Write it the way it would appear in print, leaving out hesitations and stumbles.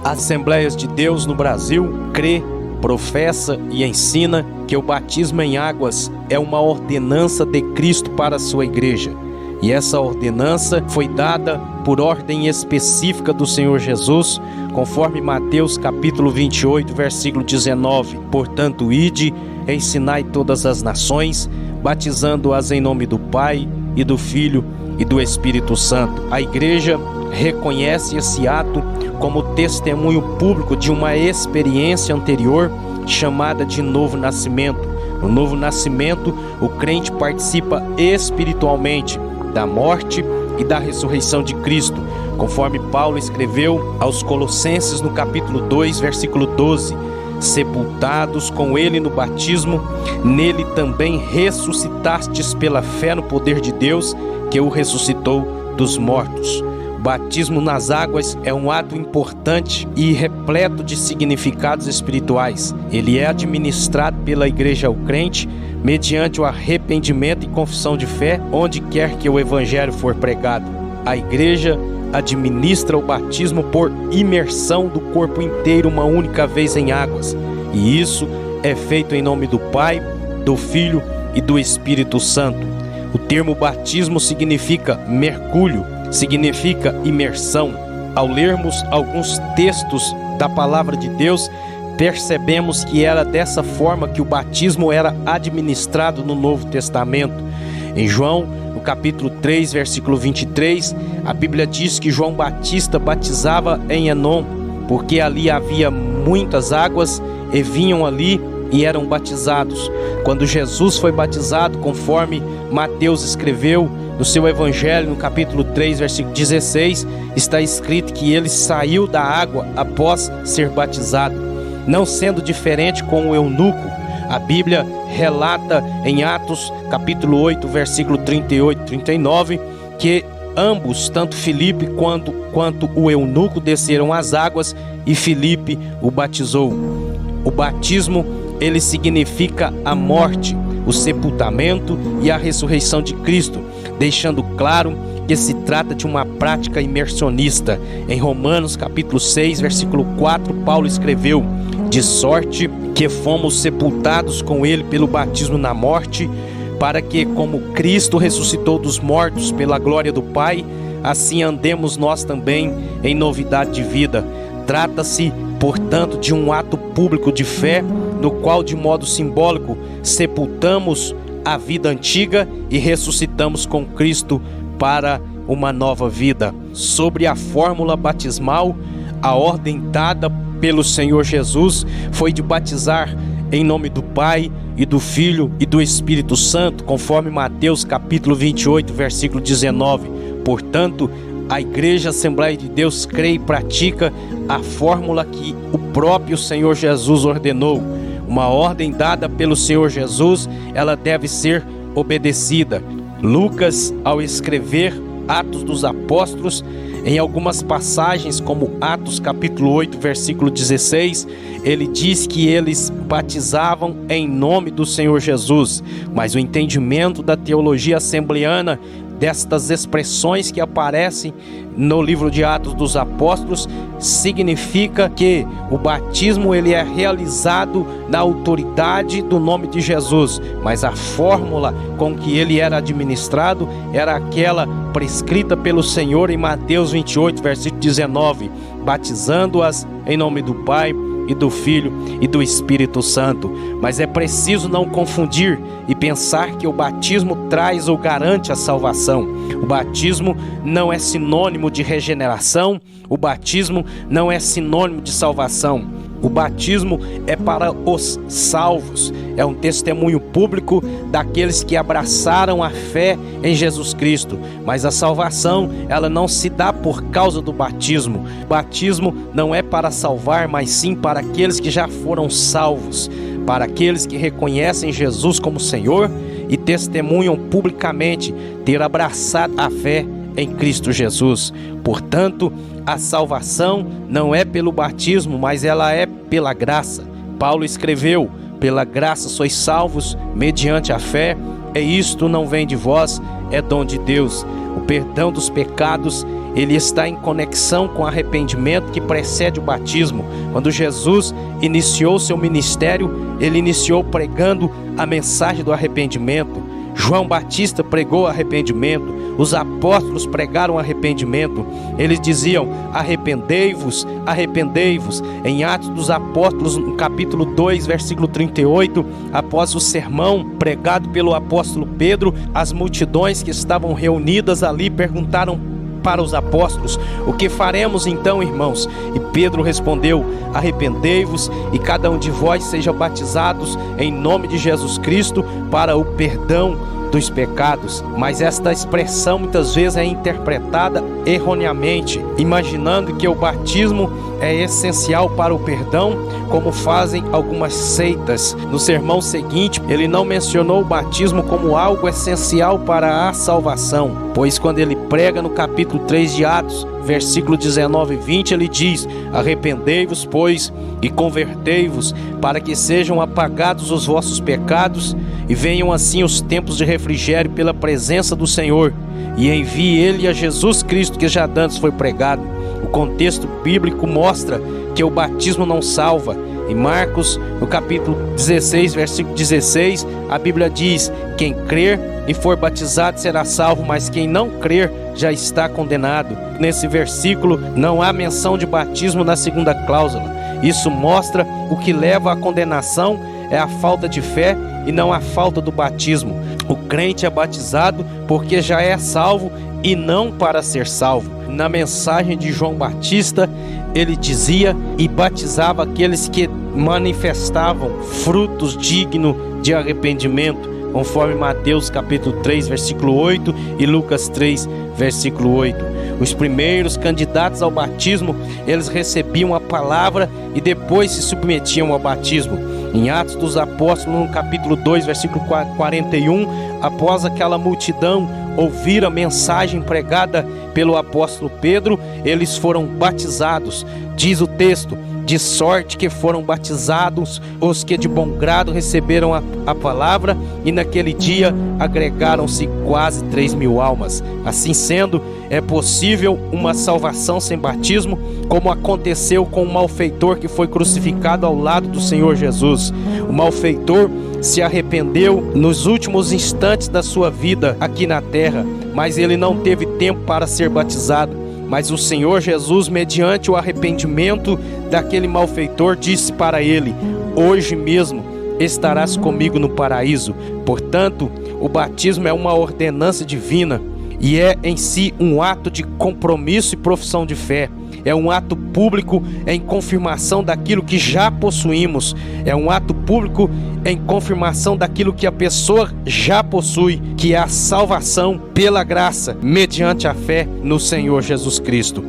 Assembleias de Deus no Brasil crê, professa e ensina que o batismo em águas é uma ordenança de Cristo para a sua igreja. E essa ordenança foi dada por ordem específica do Senhor Jesus, conforme Mateus capítulo 28, versículo 19. Portanto, ide, ensinai todas as nações, batizando-as em nome do Pai e do Filho e do Espírito Santo. A igreja reconhece esse ato como testemunho público de uma experiência anterior chamada de novo nascimento. No novo nascimento, o crente participa espiritualmente da morte e da ressurreição de Cristo, conforme Paulo escreveu aos Colossenses no capítulo 2, versículo 12: sepultados com ele no batismo, nele também ressuscitastes pela fé no poder de Deus, que o ressuscitou dos mortos. O batismo nas águas é um ato importante e repleto de significados espirituais. Ele é administrado pela igreja ao crente mediante o arrependimento e confissão de fé, onde quer que o evangelho for pregado. A igreja administra o batismo por imersão do corpo inteiro uma única vez em águas, e isso é feito em nome do Pai, do Filho e do Espírito Santo. O termo batismo significa mergulho, significa imersão. Ao lermos alguns textos da palavra de Deus, percebemos que era dessa forma que o batismo era administrado no Novo Testamento. Em João, no capítulo 3, versículo 23, a Bíblia diz que João Batista batizava em Enom, porque ali havia muitas águas e vinham ali e eram batizados. Quando Jesus foi batizado, conforme Mateus escreveu no seu evangelho, no capítulo 3, versículo 16, está escrito que ele saiu da água após ser batizado. Não sendo diferente com o eunuco, a Bíblia relata em Atos capítulo 8, versículo 38 e 39, que ambos, tanto Filipe quanto o eunuco, desceram às águas e Filipe o batizou. O batismo, ele significa a morte, o sepultamento e a ressurreição de Cristo, deixando claro que se trata de uma prática imersionista. Em Romanos capítulo 6, versículo 4, Paulo escreveu: de sorte que fomos sepultados com ele pelo batismo na morte, para que, como Cristo ressuscitou dos mortos pela glória do Pai, assim andemos nós também em novidade de vida. Trata-se, portanto, de um ato público de fé, no qual, de modo simbólico, sepultamos a vida antiga e ressuscitamos com Cristo para uma nova vida. Sobre a fórmula batismal, a ordem dada pelo Senhor Jesus foi de batizar em nome do Pai e do Filho e do Espírito Santo, conforme Mateus capítulo 28, versículo 19. Portanto, a Igreja Assembleia de Deus crê e pratica a fórmula que o próprio Senhor Jesus ordenou. Uma ordem dada pelo Senhor Jesus, ela deve ser obedecida. Lucas, ao escrever Atos dos Apóstolos, em algumas passagens, como Atos capítulo 8, versículo 16, ele diz que eles batizavam em nome do Senhor Jesus. Mas o entendimento da teologia assembleana destas expressões que aparecem no livro de Atos dos Apóstolos significa que o batismo ele é realizado na autoridade do nome de Jesus, mas a fórmula com que ele era administrado era aquela prescrita pelo Senhor em Mateus 28, versículo 19, batizando-as em nome do Pai e do Filho e do Espírito Santo. Mas é preciso não confundir e pensar que o batismo traz ou garante a salvação. O batismo não é sinônimo de regeneração, o batismo não é sinônimo de salvação. O batismo é para os salvos, é um testemunho público daqueles que abraçaram a fé em Jesus Cristo. Mas a salvação, ela não se dá por causa do batismo. O batismo não é para salvar, mas sim para aqueles que já foram salvos, para aqueles que reconhecem Jesus como Senhor e testemunham publicamente ter abraçado a fé em Cristo Jesus. Portanto, a salvação não é pelo batismo, mas ela é pela graça. Paulo escreveu: pela graça sois salvos mediante a fé, e isto não vem de vós, é dom de Deus. O perdão dos pecados, ele está em conexão com o arrependimento que precede o batismo. Quando Jesus iniciou seu ministério, ele iniciou pregando a mensagem do arrependimento. João Batista pregou arrependimento, os apóstolos pregaram arrependimento. Eles diziam: arrependei-vos, arrependei-vos. Em Atos dos Apóstolos, no capítulo 2, versículo 38, após o sermão pregado pelo apóstolo Pedro, as multidões que estavam reunidas ali perguntaram para os apóstolos: o que faremos então, irmãos? E Pedro respondeu: arrependei-vos e cada um de vós seja batizados em nome de Jesus Cristo para o perdão dos pecados. Mas esta expressão muitas vezes é interpretada erroneamente, imaginando que o batismo é essencial para o perdão, como fazem algumas seitas. No sermão seguinte, ele não mencionou o batismo como algo essencial para a salvação, pois quando ele prega no capítulo 3 de Atos, versículo 19 e 20, ele diz: arrependei-vos, pois, e convertei-vos, para que sejam apagados os vossos pecados, e venham assim os tempos de refrigério pela presença do Senhor, e envie ele a Jesus Cristo, que já antes foi pregado. O contexto bíblico mostra que o batismo não salva. Em Marcos, no capítulo 16, versículo 16, a Bíblia diz: quem crer e for batizado será salvo, mas quem não crer já está condenado. Nesse versículo não há menção de batismo na segunda cláusula. Isso mostra o que leva à condenação é a falta de fé e não a falta do batismo. O crente é batizado porque já é salvo e não para ser salvo. Na mensagem de João Batista, ele dizia e batizava aqueles que manifestavam frutos dignos de arrependimento, conforme Mateus capítulo 3, versículo 8 e Lucas 3, versículo 8. Os primeiros candidatos ao batismo, eles recebiam a palavra e depois se submetiam ao batismo. Em Atos dos Apóstolos, no capítulo 2, versículo 41, após aquela multidão ouvir a mensagem pregada pelo apóstolo Pedro, eles foram batizados. Diz o texto: de sorte que foram batizados os que de bom grado receberam a palavra, e naquele dia agregaram-se quase 3.000 almas. Assim sendo, é possível uma salvação sem batismo, como aconteceu com o malfeitor que foi crucificado ao lado do Senhor Jesus. O malfeitor se arrependeu nos últimos instantes da sua vida aqui na terra, mas ele não teve tempo para ser batizado. Mas o Senhor Jesus, mediante o arrependimento daquele malfeitor, disse para ele: hoje mesmo estarás comigo no paraíso. Portanto, o batismo é uma ordenança divina e é em si um ato de compromisso e profissão de fé. É um ato público em confirmação daquilo que já possuímos. É um ato público em confirmação daquilo que a pessoa já possui, que é a salvação pela graça, mediante a fé no Senhor Jesus Cristo.